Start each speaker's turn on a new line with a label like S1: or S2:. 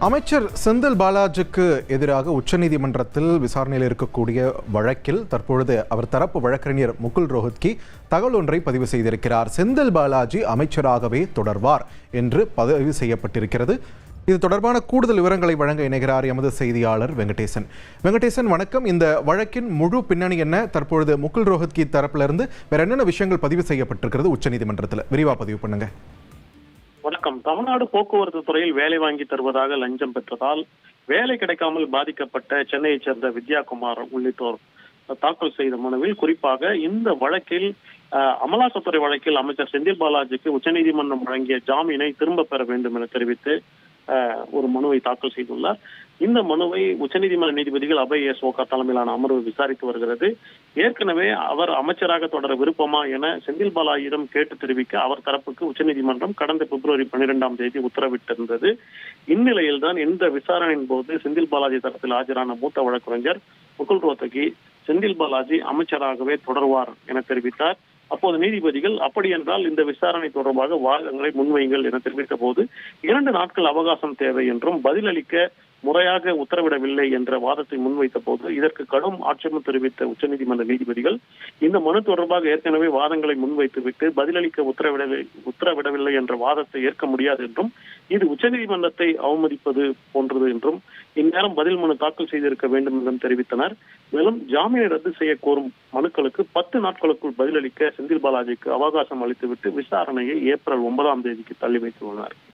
S1: அமைச்சர் செந்தில் பாலாஜிக்கு எதிராக உச்சநீதிமன்றத்தில் விசாரணையில் இருக்கக்கூடிய வழக்கில் தற்பொழுது அவர் தரப்பு வழக்கறிஞர் முகுல் ரோஹத்கி தகவல் ஒன்றை பதிவு செய்திருக்கிறார். செந்தில் பாலாஜி அமைச்சராகவே தொடர்வார் என்று பதிவு செய்யப்பட்டிருக்கிறது. இது தொடர்பான கூடுதல் விவரங்களை வழங்க இணைகிறார் எமது செய்தியாளர் வெங்கடேசன். வெங்கடேசன், வணக்கம். இந்த வழக்கின் முழு பின்னணி என்ன? தற்பொழுது முகுல் ரோஹத்கி தரப்பிலிருந்து வேற என்னென்ன விஷயங்கள் பதிவு செய்யப்பட்டிருக்கிறது உச்சநீதிமன்றத்தில்? விரிவா பதிவு பண்ணுங்க.
S2: வணக்கம். தமிழ்நாடு போக்குவரத்து துறையில் வேலை வாங்கி தருவதாக லஞ்சம் பெற்றதால் வேலை கிடைக்காமல் பாதிக்கப்பட்ட சென்னையைச் சேர்ந்த வித்யாகுமார் உள்ளிட்டோர் தாக்கல் செய்த மனுவில் குறிப்பாக இந்த வழக்கில் அமலாக்கத்துறை வழக்கில் அமைச்சர் செந்தில் பாலாஜிக்கு உச்சநீதிமன்றம் வழங்கிய ஜாமீனை திரும்ப பெற வேண்டும் என தெரிவித்து ஒரு மனுவை தாக்கல் செய்துள்ளார். இந்த மனுவை உச்சநீதிமன்ற நீதிபதிகள் அபய் எஸ் ஓகா தலைமையிலான அமர்வு விசாரித்து வருகிறது. ஏற்கனவே அவர் அமைச்சராக தொடர விருப்பமா என செந்தில் பாலாஜியிடம் கேட்டு தெரிவிக்க அவர் தரப்புக்கு உச்சநீதிமன்றம் கடந்த பிப்ரவரி 12ஆம் தேதி உத்தரவிட்டிருந்தது. இந்நிலையில்தான் இந்த விசாரணையின் போது செந்தில் பாலாஜி தரப்பில் ஆஜரான மூத்த வழக்கறிஞர் முகுல் ரோஹத்கி செந்தில் பாலாஜி அமைச்சராகவே தொடர்வார் என தெரிவித்தார். அப்போது நீதிபதிகள் அப்படி என்றால் இந்த விசாரணை தொடர்பாக வாதங்களை முன்வையுங்கள் என தெரிவித்த போது 2 நாட்கள் அவகாசம் தேவை என்றும் பதிலளிக்க முறையாக உத்தரவிடவில்லை என்ற வாதத்தை முன்வைத்த போது இதற்கு கடும் ஆட்சேபம் தெரிவித்த உச்சநீதிமன்ற நீதிபதிகள் இந்த மனு தொடர்பாக ஏற்கனவே வாதங்களை முன்வைத்துவிட்டு பதிலளிக்க உத்தரவிடவில்லை என்ற வாதத்தை ஏற்க முடியாது என்றும் இது உச்சநீதிமன்றத்தை அவமதிப்பது போன்றது என்றும் இந்நேரம் பதில் மனு தாக்கல் செய்திருக்க வேண்டும் என்றும் தெரிவித்தனர். மேலும் ஜாமீனை ரத்து செய்ய கோரும் மனுக்களுக்கு 10 நாட்களுக்குள் பதிலளிக்க செந்தில் பாலாஜிக்கு அவகாசம் அளித்துவிட்டு விசாரணையை ஏப்ரல் 9ஆம் தேதிக்கு தள்ளி வைத்துள்ளனர்.